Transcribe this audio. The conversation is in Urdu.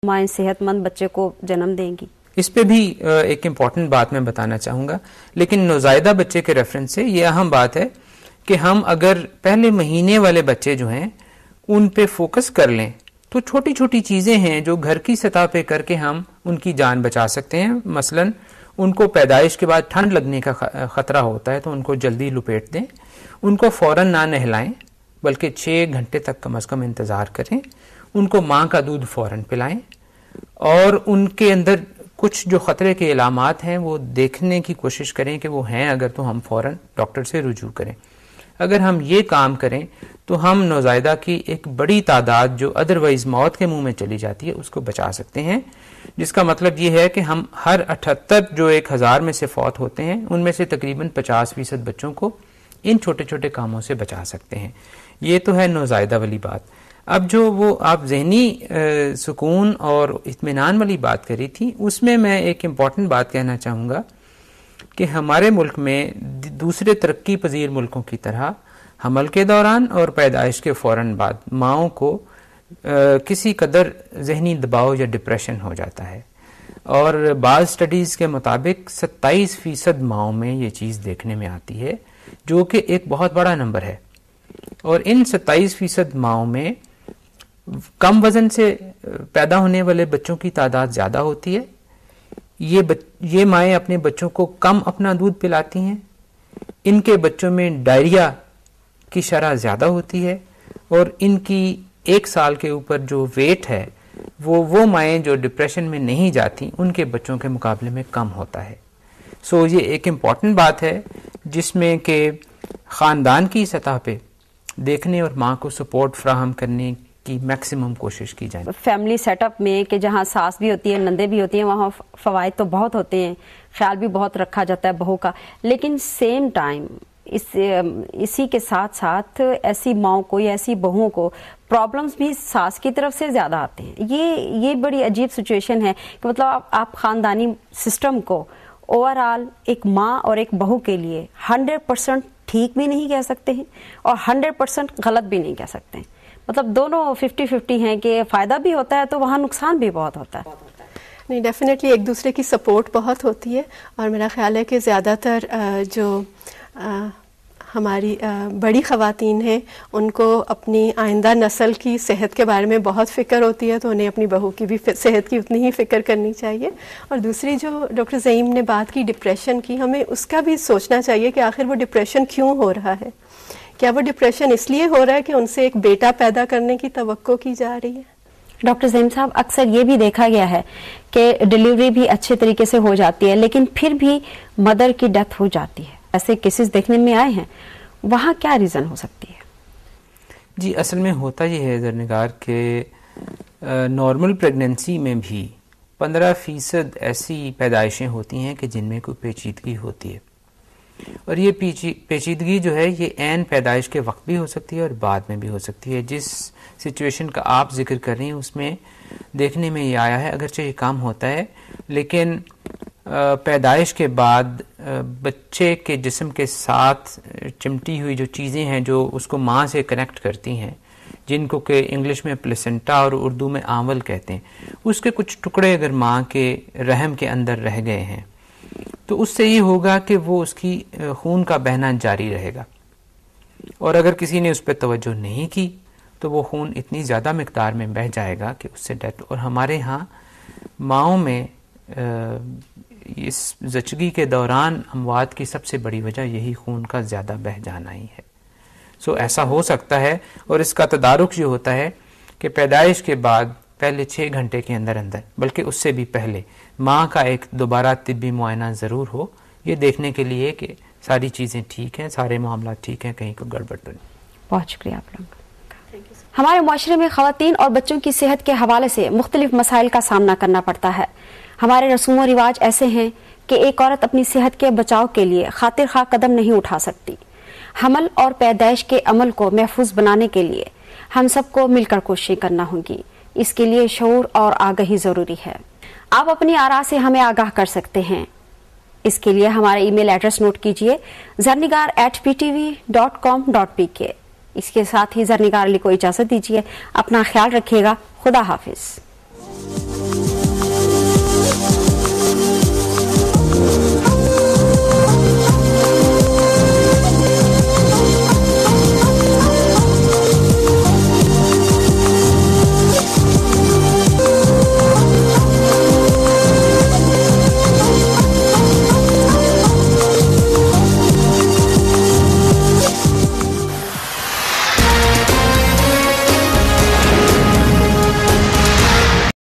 مائیں صحت مند بچے کو جنم دیں گی. اس پہ بھی ایک امپورٹنٹ بات میں بتانا چاہوں گا، لیکن نوزائیدہ بچے کے ریفرنس سے یہ اہم بات ہے کہ ہم اگر پہلے مہینے والے بچے جو ہیں ان پہ فوکس کر لیں تو چھوٹی چھوٹی چیزیں ہیں جو گھر کی سطح پہ کر کے ہم ان کی جان بچا سکتے ہیں. مثلا ان کو پیدائش کے بعد ٹھنڈ لگنے کا خطرہ ہوتا ہے تو ان کو جلدی لپیٹ دیں، ان کو فوراً نہ نہلائیں بلکہ 6 گھنٹے تک کم از کم انتظار کریں، ان کو ماں کا دودھ فوراً پلائیں، اور ان کے اندر کچھ جو خطرے کے علامات ہیں وہ دیکھنے کی کوشش کریں کہ وہ ہیں اگر تو ہم فوراً ڈاکٹر سے رجوع کریں. اگر ہم یہ کام کریں تو ہم نوزائیدہ کی ایک بڑی تعداد جو ادروائز موت کے منہ میں چلی جاتی ہے اس کو بچا سکتے ہیں، جس کا مطلب یہ ہے کہ ہم ہر 78 جو 1000 میں سے فوت ہوتے ہیں ان میں سے تقریباً 50% بچوں کو ان چھوٹے چھوٹے کاموں سے بچا سکتے ہیں. یہ تو ہے نوزائیدہ والی بات. اب جو وہ آپ ذہنی سکون اور اطمینان والی بات کری تھی، اس میں ایک امپورٹنٹ بات کہنا چاہوں گا کہ ہمارے ملک میں دوسرے ترقی پذیر ملکوں کی طرح حمل کے دوران اور پیدائش کے فوراً بعد ماؤں کو کسی قدر ذہنی دباؤ یا ڈپریشن ہو جاتا ہے، اور بعض سٹڈیز کے مطابق 27% ماؤں میں یہ چیز دیکھنے میں آتی ہے، جو کہ ایک بہت بڑا نمبر ہے. اور ان 27% ماؤں میں کم وزن سے پیدا ہونے والے بچوں کی تعداد زیادہ ہوتی ہے. یہ مائیں اپنے بچوں کو کم اپنا دودھ پلاتی ہیں، ان کے بچوں میں ڈائریا کی شرح زیادہ ہوتی ہے، اور ان کی 1 سال کے اوپر جو ویٹ ہے وہ مائیں جو ڈپریشن میں نہیں جاتی ان کے بچوں کے مقابلے میں کم ہوتا ہے. سو یہ ایک امپورٹنٹ بات ہے جس میں کہ خاندان کی سطح پہ دیکھنے اور ماں کو سپورٹ فراہم کرنے کی میکسیمم کوشش کی جائے. فیملی سیٹ اپ میں کہ جہاں ساس بھی ہوتی ہے، نندے بھی ہوتی ہیں، وہاں فوائد تو بہت ہوتے ہیں، خیال بھی بہت رکھا جاتا ہے بہو کا، لیکن سیم ٹائم اسی کے ساتھ ساتھ ایسی ماؤں کو یا ایسی بہوؤں کو پرابلمز بھی ساس کی طرف سے زیادہ آتے ہیں. یہ بڑی عجیب سچویشن ہے کہ مطلب آپ خاندانی سسٹم کو اوور آل ایک ماں اور ایک بہو کے لیے 100% ٹھیک بھی نہیں کہہ سکتے ہیں اور 100% غلط بھی نہیں کہہ سکتے ہیں. مطلب دونوں 50-50 ہیں کہ فائدہ بھی ہوتا ہے تو وہاں نقصان بھی بہت ہوتا ہے. نہیں، ڈیفینیٹلی ایک دوسرے کی سپورٹ بہت ہوتی ہے، اور میرا خیال ہے کہ زیادہ تر جو ہماری بڑی خواتین ہیں ان کو اپنی آئندہ نسل کی صحت کے بارے میں بہت فکر ہوتی ہے، تو انہیں اپنی بہو کی بھی صحت کی اتنی ہی فکر کرنی چاہیے. اور دوسری جو ڈاکٹر زعیم نے بات کی ڈپریشن کی، ہمیں اس کا بھی سوچنا چاہیے کہ آخر وہ ڈپریشن کیوں ہو رہا ہے. کیا وہ ڈپریشن اس لیے ہو رہا ہے کہ ان سے ایک بیٹا پیدا کرنے کی توقع کی جا رہی ہے؟ ڈاکٹر زعیم صاحب، اکثر یہ بھی دیکھا گیا ہے کہ ڈیلیوری بھی اچھے طریقے سے ہو جاتی ہے لیکن پھر بھی مدر کی ڈیتھ ہو جاتی ہے. ایسے کیسز دیکھنے میں آئے ہیں، وہاں کیا ریزن ہو سکتی ہے؟ جی، اصل میں ہوتا یہ ہے زرنگار کہ نارمل پریگننسی میں بھی 15% ایسی پیدائشیں ہوتی ہیں کہ جن میں کوئی پیچیدگی ہوتی ہے، اور یہ پیچیدگی جو ہے یہ عین پیدائش کے وقت بھی ہو سکتی ہے اور بعد میں بھی ہو سکتی ہے. جس سچویشن کا آپ ذکر کر رہی ہیں اس میں دیکھنے میں یہ آیا ہے، اگرچہ یہ کام ہوتا ہے لیکن پیدائش کے بعد بچے کے جسم کے ساتھ چمٹی ہوئی جو چیزیں ہیں جو اس کو ماں سے کنیکٹ کرتی ہیں، جن کو کہ انگلش میں پلیسنٹا اور اردو میں آنول کہتے ہیں، اس کے کچھ ٹکڑے اگر ماں کے رحم کے اندر رہ گئے ہیں تو اس سے یہ ہوگا کہ وہ اس کی خون کا بہنا جاری رہے گا، اور اگر کسی نے اس پہ توجہ نہیں کی تو وہ خون اتنی زیادہ مقدار میں بہہ جائے گا کہ اس سے ڈیتھ. اور ہمارے ہاں ماؤں میں اس زچگی کے دوران اموات کی سب سے بڑی وجہ یہی خون کا زیادہ بہہ جانا ہی ہے. سو ایسا ہو سکتا ہے، اور اس کا تدارک یہ ہوتا ہے کہ پیدائش کے بعد پہلے 6 گھنٹے کے اندر بلکہ اس سے بھی پہلے ماں کا ایک دوبارہ طبی معائنہ ضرور ہو، یہ دیکھنے کے لیے کہ ساری چیزیں ٹھیک ہیں، سارے معاملات ٹھیک ہیں، کہیں کوئی گڑبڑ تو نہیں. بہت شکریہ آپ لوگ. ہمارے معاشرے میں خواتین اور بچوں کی صحت کے حوالے سے مختلف مسائل کا سامنا کرنا پڑتا ہے. ہمارے رسوم و رواج ایسے ہیں کہ ایک عورت اپنی صحت کے بچاؤ کے لیے خاطر خواہ قدم نہیں اٹھا سکتی. حمل اور پیدائش کے عمل کو محفوظ بنانے کے لیے ہم سب کو مل کر کوشش کرنا ہوگی. اس کے لیے شعور اور آگہی ضروری ہے. آپ اپنی آراء سے ہمیں آگاہ کر سکتے ہیں. اس کے لیے ہمارا ای میل ایڈریس نوٹ کیجئے، zarnigar@ptv.com.pk. اس کے ساتھ ہی زرنگار علی کو اجازت دیجیے. اپنا خیال رکھیے گا. خدا حافظ.